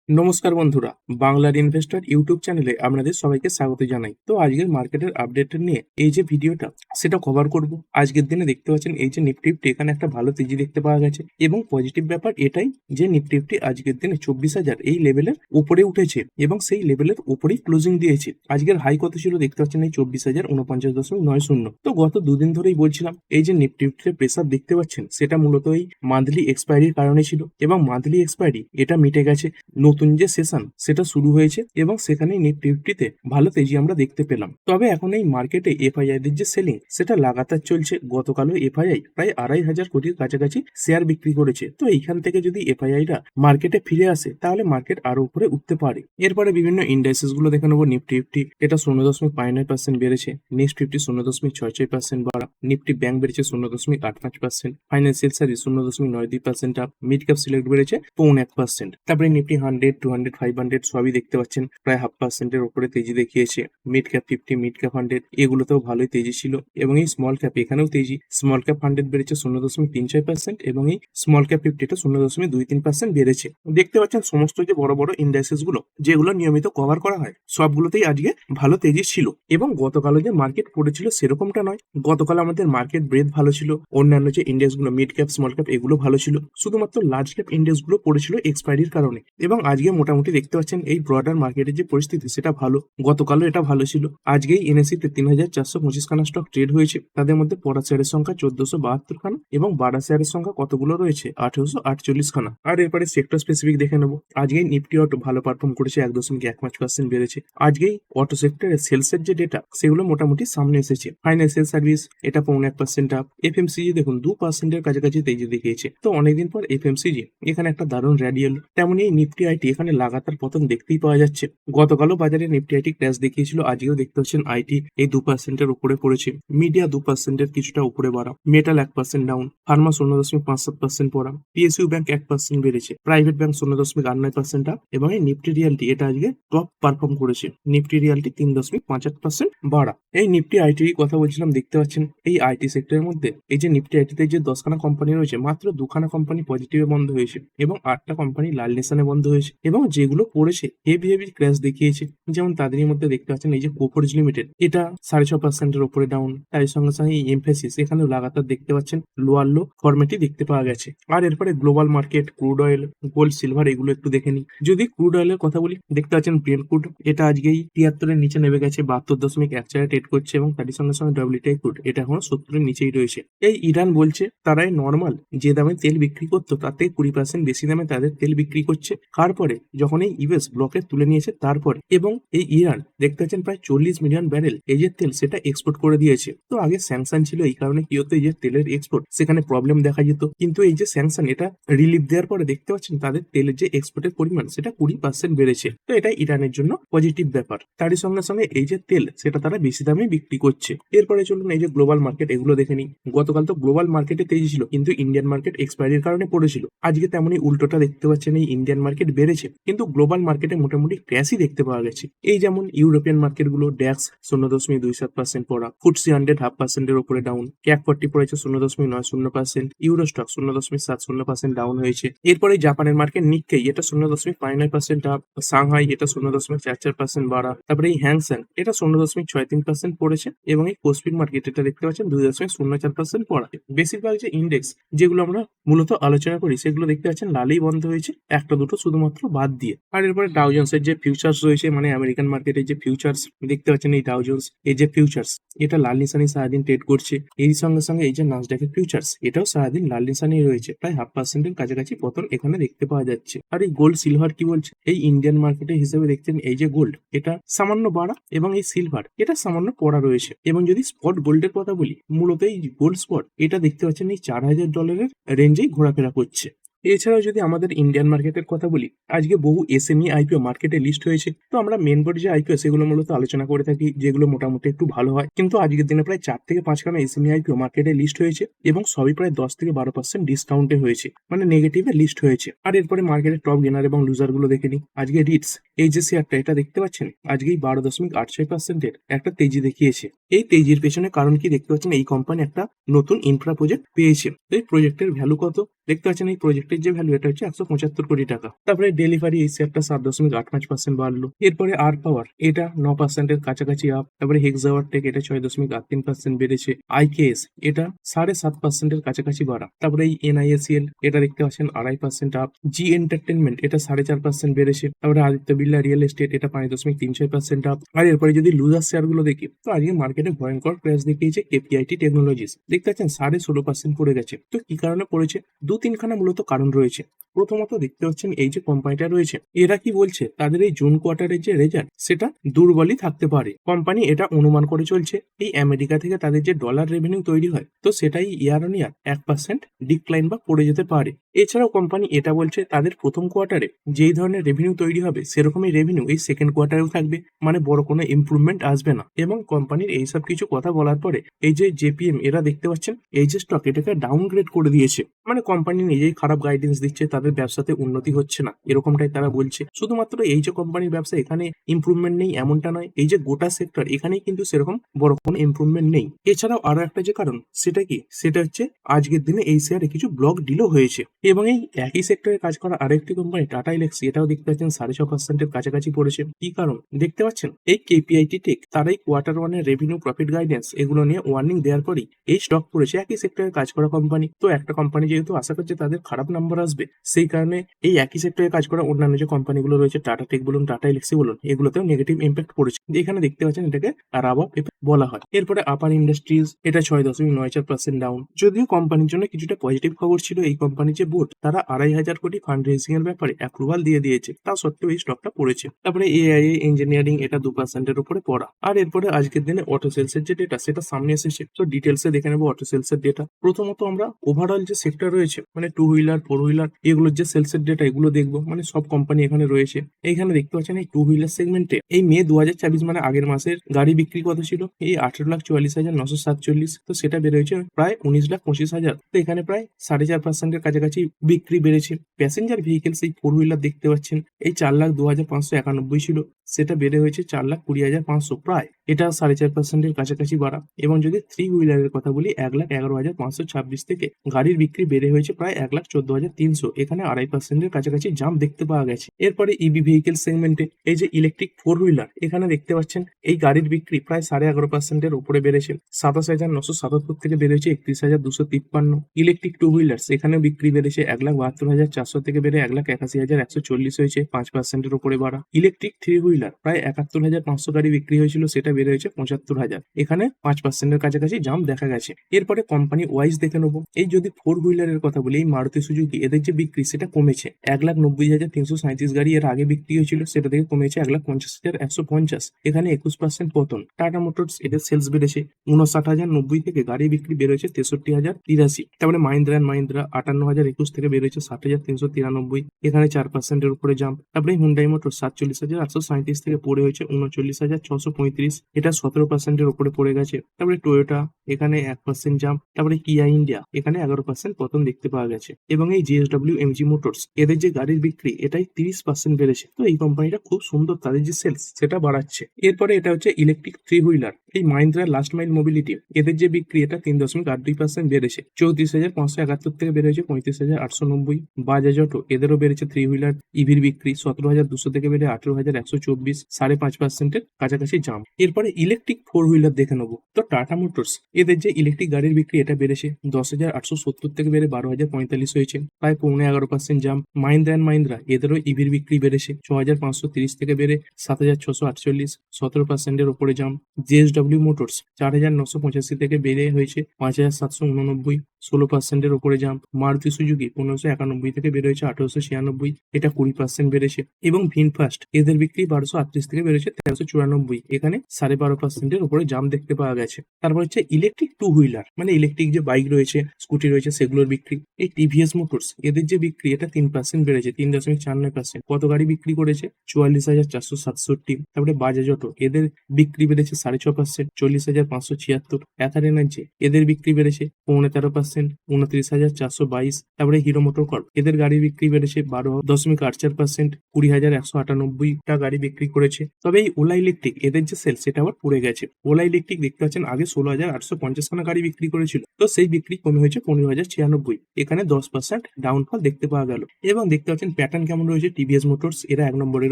নমস্কার বন্ধুরা, বাংলার ইনভেস্টর ইউটিউব চ্যানেলে আপনাদের সবাইকে স্বাগত জানাই। তো আজকের মার্কেটের আপডেট নিয়ে এই যে ভিডিওটা সেটা কভার করব। আজকের দিনে দেখতে পাচ্ছেন এই যে নিফটি এখানে একটা ভালো তেজি দেখতে পাওয়া গেছে এবং পজিটিভ ব্যাপার এটাই যে নিফটি আজকের দিনে 24,000 এই লেভেলের উপরে উঠেছে এবং সেই লেভেলের উপরেই ক্লোজিং দিয়েছে। আজকের হাই কত ছিল দেখতে পাচ্ছেন এই 24,049.90। তো গত দুদিন ধরেই বলছিলাম এই যে নিফটিতে প্রেসার দেখতে পাচ্ছেন সেটা মূলত এই মান্থলি এক্সপায়ারির কারণে ছিল এবং মান্থলি এক্সপায়ারি এটা মিটে গেছে। নতুন যে সেশন সেটা শুরু হয়েছে এবং সেখানে নিফটিতে ভালো তেজি আমরা দেখতে পেলাম। তবে এখন এই মার্কেটে এফআইআই দের যে সেলিং সেটা লাগাতার চলছে। গতকালও এফআইআই প্রায় 2,500 কোটির কাছাকাছি শেয়ার বিক্রি করেছে। তো এইখান থেকে যদি এফআইআইরা মার্কেটে ফিরে আসে তাহলে মার্কেট আরো উপরে উঠতে পারে। এরপরে বিভিন্ন ইন্ডাইসেস গুলো দেখে নেবো। নিফটি এটা 0.59% বেড়েছে। নেক্সট 50 0.66% বাড়া। নিফটি ব্যাংক বেড়েছে 0.85%। Financial service 0.92% up. Mid cap select বেড়েছে 0.1%। তারপরে নিফটি 100, 200, 500 সবই দেখতে পাচ্ছেন প্রায় 0.5%-এর উপরে তেজি দেখিয়েছে। মিড ক্যাপ 50, মিড ক্যাপ 100 এগুলোতেও ভালোই তেজি ছিল এবং এই স্মল ক্যাপ এখানেও তেজি। স্মল ক্যাপ 100 বেড়েছে 0.36% এবং এই স্মল ক্যাপ 50 টা 0.23% বেড়েছে। দেখতে পাচ্ছেন সমস্ত যে বড় বড় ইন্ডাইসেস গুলো যেগুলো নিয়মিত কভার করা হয় সবগুলোতেই আজকে ভালো তেজি ছিল এবং গতকালও যে মার্কেট পড়েছিল সেরকমটা নয়। গতকাল আমাদের মার্কেট ব্রেথ ভালো ছিল, অন্যান্য যে ইন্ডেক্স গুলো মিড ক্যাপ স্মল ক্যাপ এগুলো ভালো ছিল, শুধুমাত্র লার্জ ক্যাপ ইন্ডেক্স গুলো পড়েছিল এক্সপায়ারির কারণে। এবং আজকে মোটামুটি দেখতে পাচ্ছেন এই ব্রডার মার্কেটের যে পরিস্থিতি সেটা ভালো। গতকালও এটা ভালো ছিল। আজকেই এনএসসিতে 3,425 খানা স্টক ট্রেড হয়েছে। তাদের মধ্যে পড়া শেয়ারের সংখ্যা 1472 খানা এবং বাড়া শেয়ারের সংখ্যা কতগুলো রয়েছে 1848 খানা। আর এরপরে সেক্টর স্পেসিফিক দেখে নেবো। আজকেই নিফটি অটো ভালো পারফর্ম করেছে, 1.15% বেড়েছে। আজকেই অটো সেক্টরের সেলসের যে ডেটা সেগুলো মোটামুটি সামনে এসেছে। ফাইন্যান্সিয়াল সার্ভিস এটা 0.1% আপ। এফএমসিজি দেখুন 2%-এর কাছাকাছি তেজি দেখিয়েছে। তো অনেকদিন পর এফএমসিজি এখানে একটা দারুণ র্যালি এলো। তেমনই নিফটি আইটি এখানে লাগাতার পতন দেখতেই পাওয়া যাচ্ছে। গতকালও বাজারে নিফটি আইটি ক্র্যাশ দেখিয়েছিল, আজকেও দেখতে পাচ্ছেন আইটি এই 2%-এর উপরে পড়েছে। মিডিয়া 2%-এর কিছুটা উপরে বাড়া। Metal 1% down. ফার্মা 0.57% পড়া। পিএসইউ ব্যাংক 1% বেড়েছে। প্রাইভেট ব্যাংক 0.89% আপ এবং এই নিফটি রিয়ালটি এটা আজকে টপ পারফর্ম করেছে। নিফটি রিয়ালটি 3.58% বাড়া। এই নিফটি আইটি কথা বলছিলাম, দেখতে পাচ্ছেন এই আইটি সেক্টরের মধ্যে এই যে নিফটি আইটিতে যে 10খানা কোম্পানি রয়েছে মাত্র 2খানা কোম্পানি পজিটিভে বন্ধ হয়েছে এবং 8টা কোম্পানি লাল নিশানে বন্ধ হয়েছে এবং যেগুলো পড়েছে হেভি ক্র্যাশ দেখিয়েছে। যেমন তাদেরই মধ্যে দেখতে পাচ্ছেন এই যে কোফোর্জ লিমিটেড এটা 6.5%-এর উপরে ডাউন। তাই সঙ্গে সঙ্গে এই এমফেসিস এখানেও লাগাতার দেখতে পাচ্ছেন লোয়ার লো ফরম্যাটই দেখতে পাওয়া গেছে। আর এরপরে global market, crude oil, gold, silver এগুলো একটু দেখে নিই। যদি ক্রুড অয়েলের কথা বলি, দেখতে পাচ্ছেন ব্রেন্ট ক্রুড এটা আজকেই 73-এর নিচে নেমে গেছে, 72.14 ট্রেড করছে এবং তারই সঙ্গে সঙ্গে ডব্লিউটিআই ক্রুড এটা এখনো 70-এর নিচেই রয়েছে। এই ইরান বলছে তারাই নর্মাল যে দামে তেল বিক্রি করতো তার থেকে 20% বেশি দামে তাদের তেল বিক্রি করছে। তারপরে যখন এই ইউএস ব্লকে তুলে নিয়েছে তারপরে এবং এই ইরান দেখতে পাচ্ছেন প্রায় 40 মিলিয়ন ব্যারেল এই যে তেল সেটা এক্সপোর্ট করে দিয়েছে। তো আগে স্যাংশন ছিল, এই কারণে কি হতো এই যে তেলের এক্সপোর্ট সেখানে প্রবলেম দেখা যেত, কিন্তু এই যে স্যাংশন এটা রিলিফ দেওয়ার পরে দেখতে পাচ্ছেন তাদের তেলের যে এক্সপোর্টের পরিমাণ সেটা 20% বেড়েছে। তো এটা ইরানের জন্য পজিটিভ ব্যাপার। তারই সঙ্গে সঙ্গে এই যে তেল সেটা তারা বেশি দামে বিক্রি করছে। এরপরে চলুন এই যে গ্লোবাল মার্কেট এগুলো দেখে নিই। গতকাল তো গ্লোবাল মার্কেটে তেজি ছিল কিন্তু ইন্ডিয়ান মার্কেট এক্সপায়ারির কারণে পড়েছিল। আজকে তেমনই উল্টোটা দেখতে পাচ্ছেন, এই ইন্ডিয়ান মার্কেট বেড়েছে কিন্তু গ্লোবাল মার্কেটে মোটামুটি ক্র্যাশই দেখতে পাওয়া গেছে। এই যেমন ইউরোপিয়ান মার্কেট গুলো ড্যাক্স 0.27% পড়া, ফুটসি 100 0.5%-এর উপরে ডাউন, ক্যাক 40 পড়েছে 0.90%, ইউরোস্টক 0.70% ডাউন হয়েছে। এরপরে জাপানের মার্কেট নিক্কেই এটা 0.59% আপ, সাংহাই এটা 0.44% বাড়া, তারপরে এই হ্যাংসেং এটা 0.63% পড়েছে এবং এই কোসপির মার্কেট এটা দেখতে পাচ্ছেন 2.04% পড়া। বেশিরভাগ যে ইন্ডেক্স যেগুলো আমরা মূলত আলোচনা করি সেগুলো দেখতে পাচ্ছেন লালেই বন্ধ হয়েছে, একটা দুটো শুধুমাত্র বাদ দিয়ে। আর এরপরে ডাউ জোন্সের যে ফিউচার্স রয়েছে মানে আমেরিকান মার্কেটের যে ফিউচার্স দেখতে পাচ্ছেন এই ডাউ জোন্স এই যে ফিউচার্স এটা লাল নিশানি সারাদিন ট্রেড করছে। এই সঙ্গে সঙ্গে এই যে নাসডাকের ফিউচার্স এটাও সারাদিন লাল নিশানি রয়েছে, প্রায় 0.5%-এর কাছাকাছি পতন এখানে দেখতে পাওয়া যাচ্ছে। আর এই গোল্ড সিলভার কি বলছে, এই ইন্ডিয়ান মার্কেটের হিসেবে দেখছেন এই যে গোল্ড এটা সামান্য বাড়া এবং এই সিলভার এটা সামান্য পড়া রয়েছে। এবং যদি স্পট গোল্ডের কথা বলি, মূলত এই গোল্ড স্পট এটা দেখতে পাচ্ছেন এই $4,000 রেঞ্জেই ঘোরাফেরা করছে। এছাড়াও যদি আমাদের ইন্ডিয়ান মার্কেটের কথা বলি, আজকে বহু এসএমই আইপিও মার্কেটে লিস্ট হয়েছে। তো আমরা মেন বোর্ড যে আইপিও সেগুলো মূলত আলোচনা করে থাকি যেগুলো মোটামুটি একটু ভালো হয়, কিন্তু আজকের দিনে প্রায় 4 থেকে 5খানা এসএমই আইপিও মার্কেটে লিস্ট হয়েছে এবং সবই প্রায় 10 থেকে 12% ডিসকাউন্টে হয়েছে, মানে নেগেটিভে লিস্ট হয়েছে। আর এরপরে মার্কেটের টপ গেনার এবং লুজার গুলো দেখে নিই। আজকে রিটস এই যে শেয়ারটা এটা দেখতে পাচ্ছেন আজকেই 12.86% একটা তেজি দেখিয়েছে। এই তেজির পেছনে কারণ কি দেখতে পাচ্ছেন, এই কোম্পানি একটা নতুন ইনফ্রা প্রজেক্ট পেয়েছে। তো এই প্রজেক্টের ভ্যালু কত দেখতে পাচ্ছেন, এই প্রজেক্টের যে ভ্যালু এটা হচ্ছে 175 কোটি টাকা। তারপরে ডেলিভারি এই শেয়ারটা 7.85% বাড়লো। এরপরে আর পাওয়ার এটা 9%-এর কাছাকাছি আপ। তারপরে হেক্সাওয়ার টেক এটা 6.83% বেড়েছে। আইকেএস এটা 7.5%-এর কাছাকাছি বাড়া। তারপরে এই এনআইএসিএল এটা দেখতে পাচ্ছেন 2.5% আপ। জি এন্টারটেনমেন্ট এটা 4.5% বেড়েছে। তারপরে আদিত্য বিড়লা রিয়েল এস্টেট এটা 5.36% আপ। আর এরপরে যদি লুজার শেয়ার গুলো দেখি, তো আজকে মার্কেটে ভয়ঙ্কর ক্র্যাশ দেখিয়েছে কেপিআইটি টেকনোলজিস। দেখতে পাচ্ছেন 16.5% পড়ে গেছে। তো কি কারণে পড়েছে, 2-3খানা মূলত কারণ রয়েছে। প্রথমত দেখতে পাচ্ছেন এই যে কোম্পানিটা রয়েছে, এরা কি বলছে তাদের এই জুন কোয়ার্টারের যে রেজাল্ট সেটা দুর্বলই থাকতে পারে। কোম্পানি এটা অনুমান করে চলছে এই আমেরিকা থেকে তাদের যে ডলার রেভিনিউ তৈরি হয়, তো সেটাই ইয়ার অন ইয়ার 1% ডিক্লাইন বা পড়ে যেতে পারে। এছাড়াও কোম্পানি এটা বলছে তাদের প্রথম কোয়ার্টারে যেই ধরনের রেভিনিউ তৈরি হবে সেরকমই রেভিনিউ এই সেকেন্ড কোয়ার্টারেও থাকবে, মানে বড় কোনো ইমপ্রুভমেন্ট আসবে না। এবং কোম্পানির এইসব কিছু কথা বলার পরে এই যে জেপিএম এরা দেখতে পাচ্ছেন এই যে স্টক এটাকে ডাউনগ্রেড করে দিয়েছে। মানে কোম্পানি নিজেই খারাপ গাইডেন্স দিচ্ছে, তাদের ব্যবসাতে উন্নতি হচ্ছে না এরকমটাই তারা বলছে। শুধুমাত্র এই যে কোম্পানির ব্যবসা এখানে ইমপ্রুভমেন্ট নেই এমনটা নয়, এই যে গোটা সেক্টর এখানেই কিন্তু সেরকম বড় কোনো ইমপ্রুভমেন্ট নেই। এছাড়াও আরো একটা যে কারণ সেটা কি, সেটা হচ্ছে আজকের দিনে এই শেয়ারে কিছু ব্লক ডিলও হয়েছে। এবং এই একই সেক্টরে কাজ করা আরেকটি কোম্পানি টাটা এলেক্সি এটাও দেখতে পাচ্ছেন 6.5%-এর কাছাকাছি পড়েছে। কি কারণ দেখতে পাচ্ছেন, এই কেপিআইটি টেক তারাই কোয়ার্টার ওয়ানের রেভিনিউ প্রফিট গাইডেন্স এগুলো নিয়ে ওয়ার্নিং দেওয়ার পরই এই স্টক পড়েছে। একই সেক্টরে কাজ করা কোম্পানি, তো একটা কোম্পানি যেহেতু আশা করছে তাদের খারাপ নাম্বার আসবে, সেই কারণে এই একই সেক্টরে কাজ করা অন্যান্য যে কোম্পানিগুলো রয়েছে টাটা টেক বলুন টাটা এলেক্সি বলুন এগুলোতেও নেগেটিভ ইম্প্যাক্ট পড়েছে। এখানে দেখতে পাচ্ছেন এটাকে রাবাব বলা হয়। এরপরে আপার ইন্ডাস্ট্রিজ এটা 6.94% ডাউন। যদিও কোম্পানির জন্য কিছুটা পজিটিভ খবর ছিল, এই কোম্পানির যে বোর্ড তারা 2,500 কোটি ফান্ড রেজিং এর ব্যাপারে অ্যাপ্রুভাল দিয়ে দিয়েছে, তা সত্ত্বেও এই স্টকটা পড়েছে। তারপরে এআইএ ইঞ্জিনিয়ারিং এটা 2%-এর উপরে পড়া। আর এরপরে আজকের দিনে অটো সেলস এর যে ডেটা সেটা সামনে এসেছে, তো ডিটেলসে দেখে নেবো অটো সেলস এর ডেটা। প্রথমত আমরা ওভারঅল যে সেক্টর রয়েছে মানে 2 হুইলার 4 হুইলার এগুলোর যে সেলস এর ডেটা এগুলো দেখবো, মানে সব কোম্পানি এখানে রয়েছে। এইখানে দেখতে পাচ্ছেন এই 2 হুইলার সেগমেন্টে এই মে 2024 মানে আগের মাসের গাড়ি বিক্রি কত ছিল, এই 18,44,947। তো সেটা বেড়ে হয়েছে প্রায় 19,25,000। তো এখানে প্রায় 4.5%-এর কাছাকাছি বিক্রি বেড়েছে। প্যাসেঞ্জার ভেহিকেলস এই 4 হুইলার দেখতে পাচ্ছেন এই 4,02,591 ছিল, সেটা বেড়ে হয়েছে 4,20,500 প্রায়, এটা 4.5%-এর কাছাকাছি বাড়া। এবং যদি 3 হুইলারের কথা বলি 1,11,526 থেকে গাড়ির বিক্রি বেড়ে হয়েছে প্রায় 1,14,300, এখানে 2.5%-এর কাছাকাছি জাম্প দেখতে পাওয়া গেছে। এরপরে ইভি ভেহিকেল সেগমেন্টে এই যে ইলেকট্রিক 4 হুইলার এখানে দেখতে পাচ্ছেন এই গাড়ির বিক্রি প্রায় 11.5%-এর উপরে বেড়েছে। 27,977 থেকে বেড়েছে 31,253। ইলেকট্রিক 2 হুইলার্স এখানে বিক্রি বেড়েছে 1,72,400 থেকে বেড়ে 1,81,140 হয়েছে, 5%-এর উপরে বাড়া। ইলেকট্রিক 3 হুইলার প্রায় 71,500 গাড়ি বিক্রি হয়েছিল, সেটা বেড়ে হয়েছে 75,000, এখানে 5%-এর কাছাকাছি জাম্প দেখা গেছে। এরপরে কোম্পানি ওয়াইজ দেখে নেবো, এই যদি 4 হুইলারের কথা বলি এই মারুতি সুজুকি এদের যে বিক্রি সেটা কমেছে। 1,90,337 গাড়ি এর আগে বিক্রি হয়েছিল, সেটা থেকে কমেছে 1,50,150, এখানে 21% পতন। টাটা মোটরস এদের সেলস বেড়েছে 59,090 থেকে গাড়ি বিক্রি বেড়েছে 63,083। তারপরে মাহিন্দ্রা অ্যান্ড মাহিন্দ্রা 58,021 থেকে বেড়েছে 60,393, এখানে 4%-এর উপরে জাম্প। তারপরে হুন্ডাই মোটর 47,837 থেকে পড়ে হয়েছে 39,635, এটা 17%-এর উপরে পড়ে গেছে। তারপরে টয়োটা এখানে 1% জাম্প। তারপরে কিয়া ইন্ডিয়া এখানে 11% পতন দেখতে পাওয়া গেছে। এবং এই জেএসডব্লিউ এমজি মোটরস এদের যে গাড়ির বিক্রি এটাই 30% বেড়েছে। তো এই কোম্পানিটা খুব সুন্দর তাদের যে সেলস সেটা বাড়াচ্ছে। এরপরে এটা হচ্ছে ইলেকট্রিক 3 হুইলার, এই মাহিন্দ্রা লাস্ট মাইল মোবিলিটি এদের যে বিক্রি এটা 3.82% বেড়েছে। 34,571 থেকে বেড়ে হয়েছে 35,890। বাজাজ অটো এদেরও বেড়েছে 3 হুইলার ইভির বিক্রি 17,200 থেকে বেড়ে 18,124, 5.5%-এর কাছাকাছি জাম্প। এরপরে ইলেকট্রিক 4 হুইলার দেখে নেবো, তো টাটা মোটরস এদের যে ইলেকট্রিক গাড়ির বিক্রি এটা বেড়েছে 10,870 থেকে বেড়ে 12,045 হয়েছে, প্রায় 11% জাম্প। মাহিন্দ্রা অ্যান্ড মাহিন্দ্রা এদেরও ইভির বিক্রি বেড়েছে 6,530 থেকে বেড়ে 7,648, 17%-এর উপরে জাম্প। জেএসডব্লিউ মোটরস 4,985 থেকে বেড়ে হয়েছে 5,789, 16%-এর উপরে জাম্প। মারুতি সুজুকি 1591 থেকে বেড়ে হয়েছে 1,896, এটা 20% বেড়েছে। এবং ভিনফাস্ট এদের বিক্রি 1,238 থেকে বেড়েছে 1,394, এখানে 12.5%-এর উপরে জাম্প দেখতে পাওয়া গেছে। তারপর হচ্ছে ইলেকট্রিক 2 হুইলার মানে ইলেকট্রিক যে বাইক রয়েছে স্কুটি রয়েছে সেগুলোর বিক্রি, এই টিভিএস মোটরস এদের যে বিক্রি এটা 3% বেড়েছে 3.49%। কত গাড়ি বিক্রি করেছে 44,467। তারপরে বাজাজ অটো এদের বিক্রি বেড়েছে 6.5%, 40,576। অ্যাথার এনার্জি এদের বিক্রি বেড়েছে 13.5%, 5%, 29,422। তারপরে হিরো মোটোকর্প, এদের গাড়ি বিক্রি বেড়েছে 12.84%, 20,198টা গাড়ি বিক্রি করেছে। তবে এই ওলা ইলেকট্রিক এদের যে সেল সেটা আবার পড়ে গেছে। ওলা ইলেকট্রিক দেখতে পাচ্ছেন আগে 16,850 খানা গাড়ি বিক্রি করেছিল, তো সেই বিক্রি কমে হয়েছে 15,096। এখানে 10% ডাউনফল দেখতে পাওয়া গেল। এবং দেখতে পাচ্ছেন প্যাটার্ন কেমন রয়েছে। টিভিএস মোটরস এরা 1 নম্বরে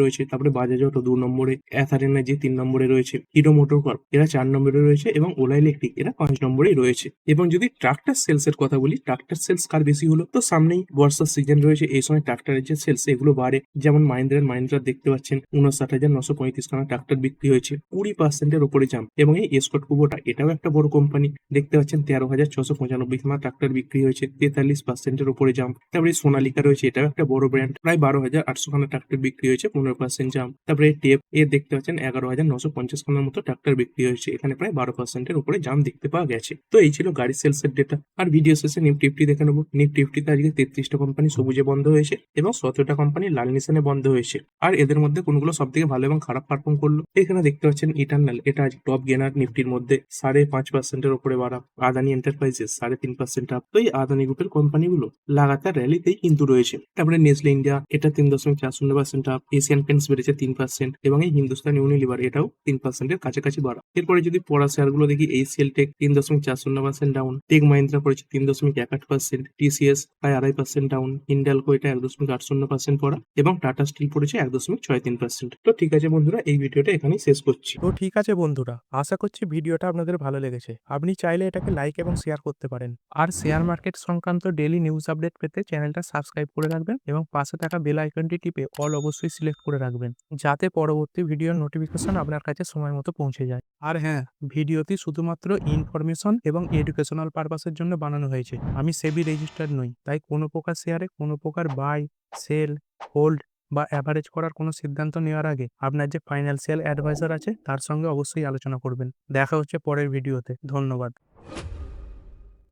রয়েছে, তারপরে বাজাজ অটো 2 নম্বরে, এথর এনার্জি 3 নম্বরে রয়েছে, হিরো মোটোকর্প এরা 4 নম্বরে রয়েছে এবং ওলা ইলেকট্রিক এরা 5 নম্বরেই রয়েছে। এবং যদি ট্রাক্টর সেলস এর কথা বলি, ট্রাক্টর সেলস কার বেশি হলো, তো সামনেই বর্ষার সিজন রয়েছে, এই সময় ট্রাক্টরের যে সেলস এগুলো বাড়ে। যেমন মাহিন্দ্রা দেখতে পাচ্ছেন 59,935 খানা ট্রাক্টর বিক্রি হয়েছে, 20% উপরে জাম্প। এবং এই এসকর্ট কুবোটা এটাও একটা বড় কোম্পানি, দেখতে পাচ্ছেন 13,695 খানা ট্রাক্টর বিক্রি হয়েছে, 43% উপরে জাম্প। তারপরে সোনালিকা রয়েছে, এটাও একটা বড় ব্র্যান্ড, প্রায় 12,800 খানা ট্রাক্টর বিক্রি হয়েছে, 15% জাম্প। তারপরে টেপ দেখতে পাচ্ছেন 11,950 খানার মতো ট্রাক্টর বিক্রি হয়েছে, এখানে প্রায় 12% উপরে জাম্প দেখতে পাওয়া গেছে। তো এই ছিল গাড়ি সেলস এর ডেটা। আর ভিডিও শেষে নিফটি ফিফটি দেখে নেবো। নিফটি ফিফটিতে আজকে 33টা কোম্পানি সবুজে বন্ধ হয়েছে এবং 17টা কোম্পানি লাল নিশানে বন্ধ হয়েছে। আর এদের মধ্যে কোনগুলো সব থেকে ভালো এবং খারাপ পারফর্ম করলো, এখানে দেখতে পাচ্ছেন ইটার্নাল এটা আজ টপ গেনার নিফটির মধ্যে, 5.5% উপরে বাড়া। Adani enterprises 3.5% up. তো এই আদানি গ্রুপের কোম্পানিগুলো লাগাতার র্যালিতেই কিন্তু রয়েছে। তারপরে নেসলে ইন্ডিয়া এটা 3.40% আপ, এশিয়ান পেন্টস বেড়েছে 3% এবং এই হিন্দুস্তান ইউনিলিভার এটাও 3% এর কাছাকাছি বাড়া। এরপরে যদি পড়া শেয়ার গুলো দেখি, HCL Tech 3.40% down, Tech Mahindra পড়েছে 3.18%, টিসিএস প্রায় 2.5% ডাউন, হিন্ডালকো এটা 1.80% পড়া এবং টাটা স্টিল পড়েছে 1.63%। তো ঠিক আছে বন্ধুরা, এই ভিডিওটা এখানেই শেষ করছি। তো ঠিক আছে বন্ধুরা, আশা করছি ভিডিওটা আপনাদের ভালো লেগেছে। আপনি চাইলে এটাকে লাইক এবং শেয়ার করতে পারেন। আর শেয়ার মার্কেট সংক্রান্ত ডেইলি নিউজ আপডেট পেতে চ্যানেলটা সাবস্ক্রাইব করে রাখবেন এবং পাশে থাকা বেল আইকনটি টিপে অল অবশ্যই সিলেক্ট করে রাখবেন, যাতে পরবর্তী ভিডিওর নোটিফিকেশন আপনার কাছে সময় মতো পৌঁছে যায়। আর হ্যাঁ, ভিডিওটি শুধুমাত্র ইনফরমেশন এবং এডুকেশনাল পারপাসের জন্য বানানো হয়েছে। আমি সেবি রেজিস্টার্ড নই, তাই কোনো প্রকার শেয়ারে কোনো প্রকার বাই, সেল, হোল্ড বা অ্যাভারেজ করার কোনো সিদ্ধান্ত নেওয়ার আগে আপনার যে ফাইন্যান্সিয়াল অ্যাডভাইজার আছে তার সঙ্গে অবশ্যই আলোচনা করবেন। দেখা হচ্ছে পরের ভিডিওতে। ধন্যবাদ।